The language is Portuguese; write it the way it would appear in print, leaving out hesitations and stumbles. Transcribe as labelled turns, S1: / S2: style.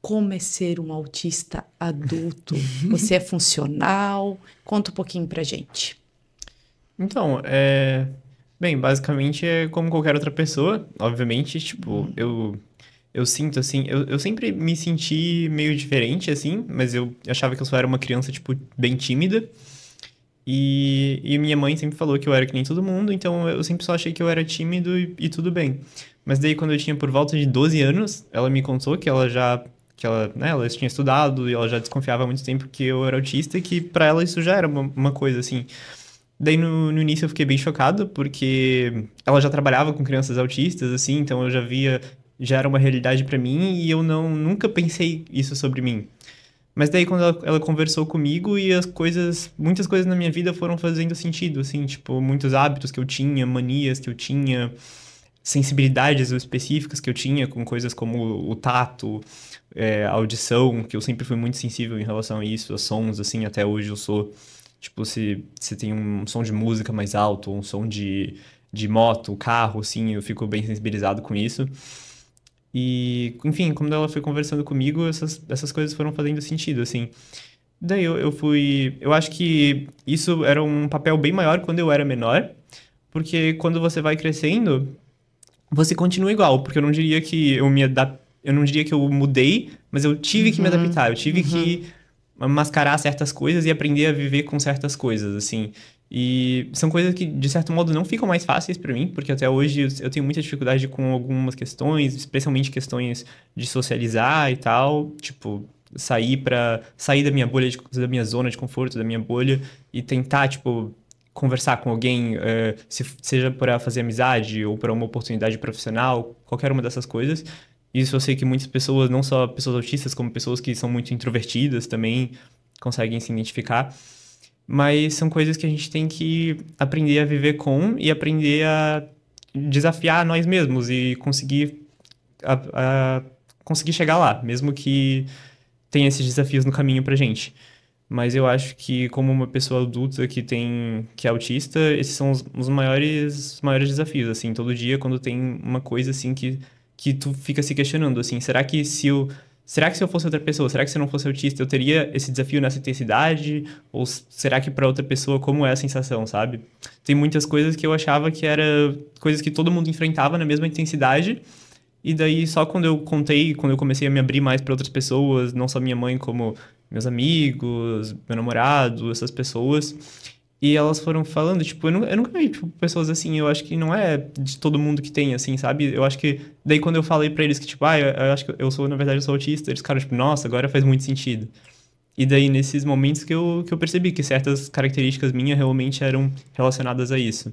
S1: como é ser um autista adulto? Você é funcional? Conta um pouquinho pra gente.
S2: Então, bem, basicamente é como qualquer outra pessoa, obviamente, tipo, eu sinto, assim, eu sempre me senti meio diferente, assim, mas eu achava que eu só era uma criança, tipo, bem tímida, e minha mãe sempre falou que eu era que nem todo mundo, então eu sempre só achei que eu era tímido e tudo bem. Mas daí, quando eu tinha por volta de 12 anos, ela me contou ela tinha estudado e ela já desconfiava há muito tempo que eu era autista e que pra ela isso já era uma coisa, assim. Daí no início eu fiquei bem chocado, porque ela já trabalhava com crianças autistas, assim, então eu já via, já era uma realidade pra mim e eu nunca pensei isso sobre mim. Mas daí quando ela conversou comigo e muitas coisas na minha vida foram fazendo sentido, assim, tipo, muitos hábitos que eu tinha, manias que eu tinha, sensibilidades específicas que eu tinha com coisas como o tato, a audição, que eu sempre fui muito sensível em relação a isso, a sons, assim, até hoje eu sou. Tipo, se tem um som de música mais alto, ou um som de moto, carro, assim, eu fico bem sensibilizado com isso. E, enfim, quando ela foi conversando comigo, essas coisas foram fazendo sentido, assim. Daí eu fui. Eu acho que isso era um papel bem maior quando eu era menor, porque quando você vai crescendo, você continua igual, porque eu não diria que eu não diria que eu mudei, mas eu tive que me
S1: Uhum,
S2: adaptar, eu tive
S1: uhum.
S2: que mascarar certas coisas e aprender a viver com certas coisas, assim. E são coisas que, de certo modo, não ficam mais fáceis pra mim, porque até hoje eu tenho muita dificuldade com algumas questões, especialmente questões de socializar e tal, tipo, sair da minha bolha, da minha zona de conforto, da minha bolha e tentar, tipo, conversar com alguém, seja para fazer amizade ou para uma oportunidade profissional, qualquer uma dessas coisas. Isso eu sei que muitas pessoas, não só pessoas autistas, como pessoas que são muito introvertidas também conseguem se identificar. Mas são coisas que a gente tem que aprender a viver com e aprender a desafiar nós mesmos e a conseguir chegar lá, mesmo que tenha esses desafios no caminho pra gente. Mas eu acho que como uma pessoa adulta que é autista, esses são os maiores desafios, assim, todo dia quando tem uma coisa assim que tu fica se questionando, assim, será que se eu fosse outra pessoa, será que se eu não fosse autista eu teria esse desafio nessa intensidade? Ou será que para outra pessoa como é a sensação, sabe? Tem muitas coisas que eu achava que era coisas que todo mundo enfrentava na mesma intensidade, e daí, só quando eu comecei a me abrir mais para outras pessoas, não só minha mãe, como meus amigos, meu namorado, essas pessoas, e elas foram falando, tipo, eu nunca vi, tipo, pessoas assim, eu acho que não é de todo mundo que tem, assim, sabe? Eu acho que, daí quando eu falei pra eles que, tipo, eu acho que eu sou, na verdade, eu sou autista, eles ficaram, tipo, nossa, agora faz muito sentido. E daí, nesses momentos que eu percebi que certas características minhas realmente eram relacionadas a isso.